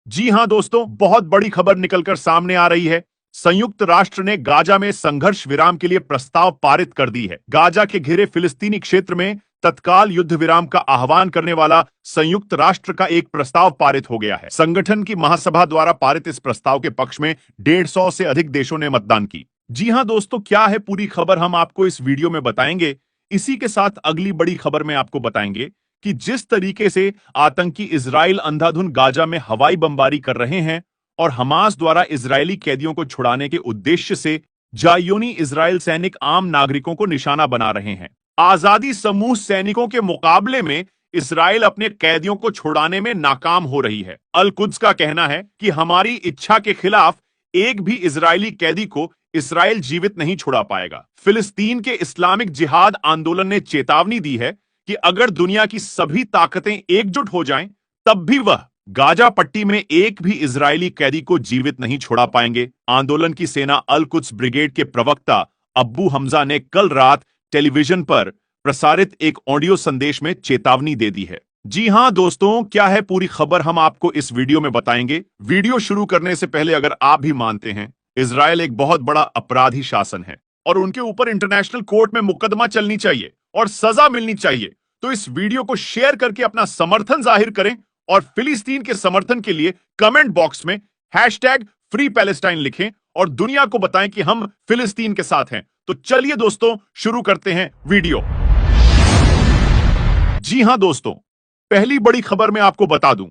जी हां दोस्तों, बहुत बड़ी खबर निकलकर सामने आ रही है। संयुक्त राष्ट्र ने गाजा में संघर्ष विराम के लिए प्रस्ताव पारित कर दी है। गाजा के घिरे फिलिस्तीनी क्षेत्र में तत्काल युद्ध विराम का आह्वान करने वाला संयुक्त राष्ट्र का एक प्रस्ताव पारित हो गया है। संगठन की महासभा द्वारा पारित इस प्रस्ताव के पक्ष में 150 से अधिक देशों ने मतदान की। जी हां दोस्तों, क्या है पूरी खबर हम आपको इस वीडियो में बताएंगे। इसी के साथ अगली बड़ी खबर में आपको बताएंगे कि जिस तरीके से आतंकी इजराइल अंधाधुंध गाजा में हवाई बमबारी कर रहे हैं और हमास द्वारा इजरायली कैदियों को छुड़ाने के उद्देश्य से जायोनी इजराइल सैनिक आम नागरिकों को निशाना बना रहे हैं। आजादी समूह सैनिकों के मुकाबले में इजराइल अपने कैदियों को छुड़ाने में नाकाम हो रही है। अल कुद्स का कहना है कि हमारी इच्छा के खिलाफ एक भी इजरायली कैदी को इजराइल जीवित नहीं छुड़ा पाएगा। फिलिस्तीन के इस्लामिक जिहाद आंदोलन ने चेतावनी दी है कि अगर दुनिया की सभी ताकतें एकजुट हो जाएं, तब भी वह गाजा पट्टी में एक भी इजरायली कैदी को जीवित नहीं छुड़ा पाएंगे। आंदोलन की सेना अल कुद्स ब्रिगेड के प्रवक्ता अब्बू हमजा ने कल रात टेलीविजन पर प्रसारित एक ऑडियो संदेश में चेतावनी दे दी है। जी हां दोस्तों, क्या है पूरी खबर हम आपको इस वीडियो में बताएंगे। वीडियो शुरू करने से पहले अगर आप भी मानते हैं इजराइल एक बहुत बड़ा अपराधी शासन है और उनके ऊपर इंटरनेशनल कोर्ट में मुकदमा चलनी चाहिए और सजा मिलनी चाहिए, तो इस वीडियो को शेयर करके अपना समर्थन जाहिर करें और फिलिस्तीन के समर्थन के लिए कमेंट बॉक्स में #फ्री पैलेस्टाइन लिखें और दुनिया को बताएं कि हम फिलिस्तीन के साथ हैं। तो चलिए दोस्तों, शुरू करते हैं वीडियो। जी हां दोस्तों, पहली बड़ी खबर में आपको बता दूं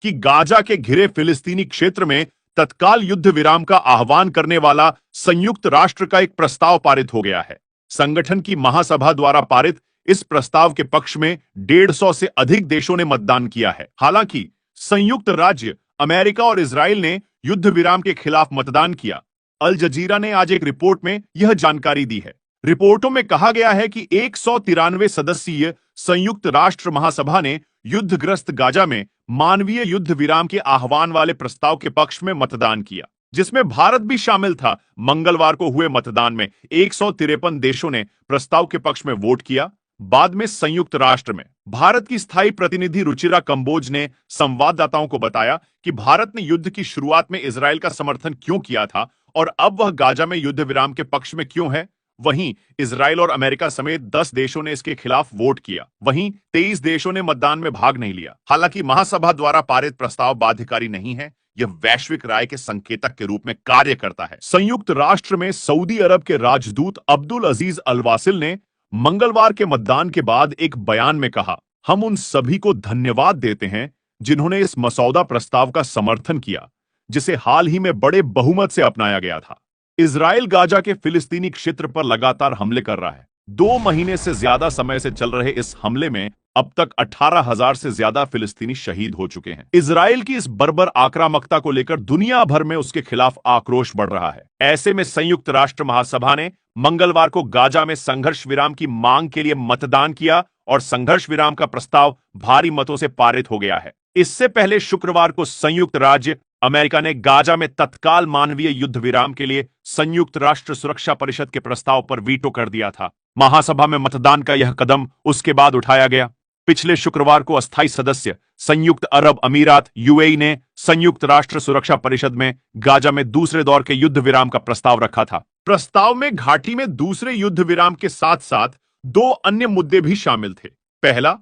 कि गाजा के घिरे फिलिस्तीनी क्षेत्र में तत्काल युद्ध विराम का आह्वान करने वाला संयुक्त राष्ट्र का एक प्रस्ताव पारित हो गया है। संगठन की महासभा द्वारा पारित इस प्रस्ताव के पक्ष में 150 से अधिक देशों ने मतदान किया है। हालांकि संयुक्त राज्य अमेरिका और इजराइल ने युद्ध विराम के खिलाफ मतदान किया। अल जजीरा ने आज एक रिपोर्ट में यह जानकारी दी है। रिपोर्टों में कहा गया है कि 193 सदस्यीय संयुक्त राष्ट्र महासभा ने युद्धग्रस्त गाजा में मानवीय युद्ध विराम के आह्वान वाले प्रस्ताव के पक्ष में मतदान किया, जिसमें भारत भी शामिल था। मंगलवार को हुए मतदान में 153 देशों ने प्रस्ताव के पक्ष में वोट किया। बाद में संयुक्त राष्ट्र में भारत की स्थायी प्रतिनिधि रुचिरा कंबोज ने संवाददाताओं को बताया कि भारत ने युद्ध की शुरुआत में इजराइल का समर्थन क्यों किया था और अब वह गाजा में युद्ध विराम के पक्ष में क्यों है। वहीं इजराइल और अमेरिका समेत 10 देशों ने इसके खिलाफ वोट किया। वहीं 23 देशों ने मतदान में भाग नहीं लिया। हालांकि महासभा द्वारा पारित प्रस्ताव बाध्यकारी नहीं है, यह वैश्विक राय के संकेतक के रूप में कार्य करता है। संयुक्त राष्ट्र में सऊदी अरब के राजदूत अब्दुल अजीज अल-वासिल ने मंगलवार के मतदान के बाद एक बयान में कहा, हम उन सभी को धन्यवाद देते हैं जिन्होंने इस मसौदा प्रस्ताव का समर्थन किया, जिसे हाल ही में बड़े बहुमत से अपनाया गया था। इजराइल गाजा के फिलिस्तीनी क्षेत्र पर लगातार हमले कर रहा है। 2 महीने से ज्यादा समय से चल रहे इस हमले में अब तक 18,000 से ज्यादा फिलिस्तीनी शहीद हो चुके हैं। इजराइल की इस बर्बर आक्रामकता को लेकर दुनिया भर में उसके खिलाफ आक्रोश बढ़ रहा है। ऐसे में संयुक्त राष्ट्र महासभा ने मंगलवार को गाजा में संघर्ष विराम की मांग के लिए मतदान किया और संघर्ष विराम का प्रस्ताव भारी मतों से पारित हो गया है। इससे पहले शुक्रवार को संयुक्त राज्य अमेरिका ने गाजा में तत्काल मानवीय युद्ध विराम के लिए संयुक्त राष्ट्र सुरक्षा परिषद के प्रस्ताव पर वीटो कर दिया था। महासभा में मतदान का यह कदम उसके बाद उठाया गया। पिछले शुक्रवार को अस्थायी सदस्य संयुक्त अरब अमीरात यूएई ने संयुक्त राष्ट्र सुरक्षा परिषद में गाजा में दूसरे दौर के युद्ध विराम का प्रस्ताव रखा था। प्रस्ताव में घाटी में दूसरे युद्ध विराम के साथ साथ 2 अन्य मुद्दे भी शामिल थे। पहला,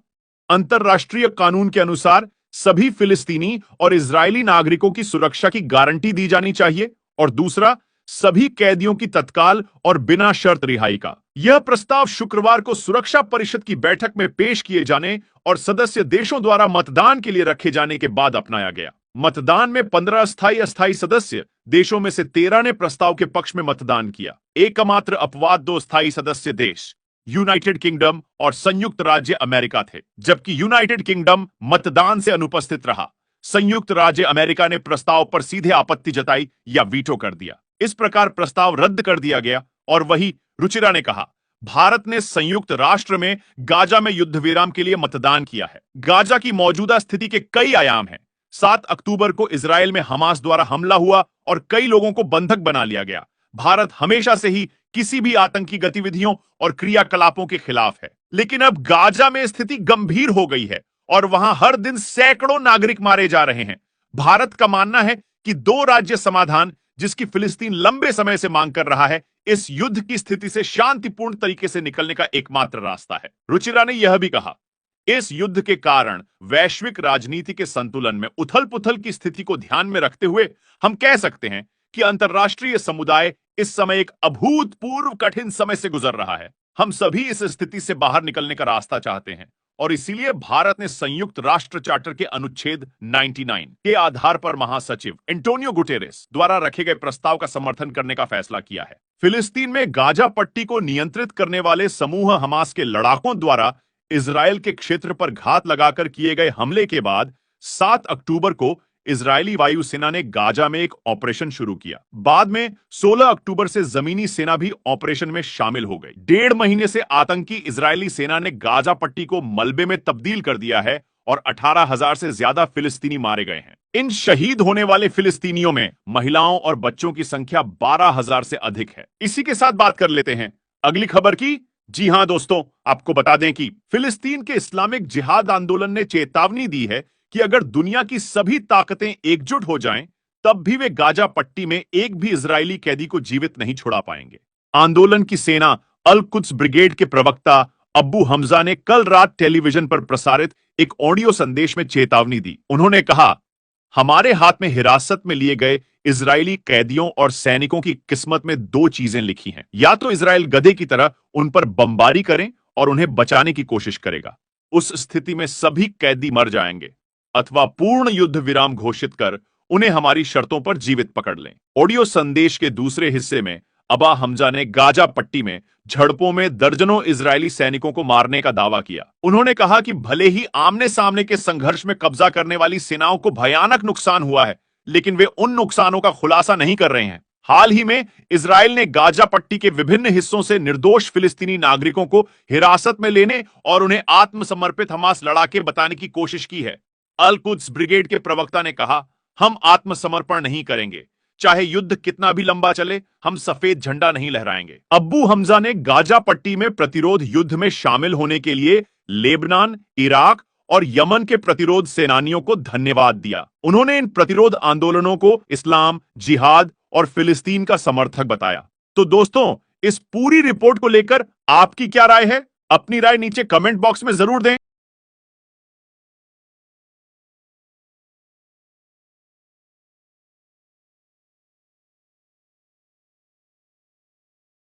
अंतरराष्ट्रीय कानून के अनुसार सभी फिलिस्तीनी और इजरायली नागरिकों की सुरक्षा की गारंटी दी जानी चाहिए और दूसरा, सभी कैदियों की तत्काल और बिना शर्त रिहाई का। यह प्रस्ताव शुक्रवार को सुरक्षा परिषद की बैठक में पेश किए जाने और सदस्य देशों द्वारा मतदान के लिए रखे जाने के बाद अपनाया गया। मतदान में 15 अस्थायी सदस्य देशों में से 13 ने प्रस्ताव के पक्ष में मतदान किया। एकमात्र अपवाद 2 स्थायी सदस्य देश यूनाइटेड किंगडम और संयुक्त राज्य अमेरिका थे, जबकि यूनाइटेड किंगडम मतदान से अनुपस्थित रहा। संयुक्त राज्य अमेरिका ने प्रस्ताव पर सीधे आपत्ति जताई या वीटो कर दिया। इस प्रकार प्रस्ताव रद्द कर दिया गया और वही रुचिरा ने कहा, भारत ने संयुक्त राष्ट्र में गाजा में युद्ध विराम के लिए मतदान किया है। गाजा की मौजूदा स्थिति के कई आयाम हैं। 7 अक्टूबर को इजराइल में हमास द्वारा हमला हुआ और कई लोगों को बंधक बना लिया गया। भारत हमेशा से ही किसी भी आतंकी गतिविधियों और क्रियाकलापों के खिलाफ है, लेकिन अब गाजा में स्थिति गंभीर हो गई है और वहां हर दिन सैकड़ों नागरिक मारे जा रहे हैं। भारत का मानना है कि दो राज्य समाधान, जिसकी फिलिस्तीन लंबे समय से मांग कर रहा है, इस युद्ध की स्थिति से शांतिपूर्ण तरीके से निकलने का एकमात्र रास्ता है। रुचिरा ने यह भी कहा, इस युद्ध के कारण वैश्विक राजनीति के संतुलन में उथल-पुथल की स्थिति को ध्यान में रखते हुए हम कह सकते हैं कि अंतर्राष्ट्रीय समुदाय इस समय एक अभूतपूर्व कठिन समय से गुजर रहा है। हम सभी इस स्थिति से बाहर निकलने का रास्ता चाहते हैं और इसीलिए भारत ने संयुक्त राष्ट्र चार्टर के अनुच्छेद 99 के आधार पर महासचिव एंटोनियो गुटेरेस द्वारा रखे गए प्रस्ताव का समर्थन करने का फैसला किया है। फिलिस्तीन में गाजा पट्टी को नियंत्रित करने वाले समूह हमास के लड़ाकों द्वारा इजरायल के क्षेत्र पर घात लगाकर किए गए हमले के बाद 7 अक्टूबर को इजरायली वायुसेना ने गाजा में एक ऑपरेशन शुरू किया। बाद में 16 अक्टूबर से जमीनी सेना भी ऑपरेशन में शामिल हो गई। 1.5 महीने से आतंकी इजरायली सेना ने गाजा पट्टी को मलबे में तब्दील कर दिया है और 18,000 से ज्यादा फिलिस्तीनी मारे गए हैं। इन शहीद होने वाले फिलिस्तीनियों में महिलाओं और बच्चों की संख्या 12,000 से अधिक है। इसी के साथ बात कर लेते हैं अगली खबर की। जी हां दोस्तों, आपको बता दें कि फिलिस्तीन के इस्लामिक जिहाद आंदोलन ने चेतावनी दी है कि अगर दुनिया की सभी ताकतें एकजुट हो जाएं, तब भी वे गाजा पट्टी में एक भी इजरायली कैदी को जीवित नहीं छुड़ा पाएंगे। आंदोलन की सेना अल कुद्स ब्रिगेड के प्रवक्ता अब्बू हमजा ने कल रात टेलीविजन पर प्रसारित एक ऑडियो संदेश में चेतावनी दी। उन्होंने कहा, हमारे हाथ में हिरासत में लिए गए इजरायली कैदियों और सैनिकों की किस्मत में 2 चीजें लिखी हैं। या तो इजरायल गधे की तरह उन पर बमबारी करें और उन्हें बचाने की कोशिश करेगा, उस स्थिति में सभी कैदी मर जाएंगे, अथवा पूर्ण युद्ध विराम घोषित कर उन्हें हमारी शर्तों पर जीवित पकड़ लें। ऑडियो संदेश के दूसरे हिस्से में अबा हमजा ने गाजा पट्टी में झड़पों में दर्जनों इजरायली सैनिकों को मारने का दावा किया। उन्होंने कहा कि भले ही आमने सामने के संघर्ष में कब्जा करने वाली सेनाओं को भयानक नुकसान हुआ है, लेकिन वे उन नुकसानों का खुलासा नहीं कर रहे हैं। हाल ही में इजरायल ने गाजा पट्टी के विभिन्न हिस्सों से निर्दोष फिलिस्तीनी नागरिकों को हिरासत में लेने और उन्हें आत्मसमर्पित हमास लड़ाके बताने की कोशिश की है। अल कुद्स ब्रिगेड के प्रवक्ता ने कहा, हम आत्मसमर्पण नहीं करेंगे, चाहे युद्ध कितना भी लंबा चले, हम सफेद झंडा नहीं लहराएंगे। अब्बू हमजा ने गाजा पट्टी में प्रतिरोध युद्ध में शामिल होने के लिए लेबनान, इराक और यमन के प्रतिरोध सेनानियों को धन्यवाद दिया। उन्होंने इन प्रतिरोध आंदोलनों को इस्लाम, जिहाद और फिलिस्तीन का समर्थक बताया। तो दोस्तों, इस पूरी रिपोर्ट को लेकर आपकी क्या राय है? अपनी राय नीचे कमेंट बॉक्स में जरूर दें।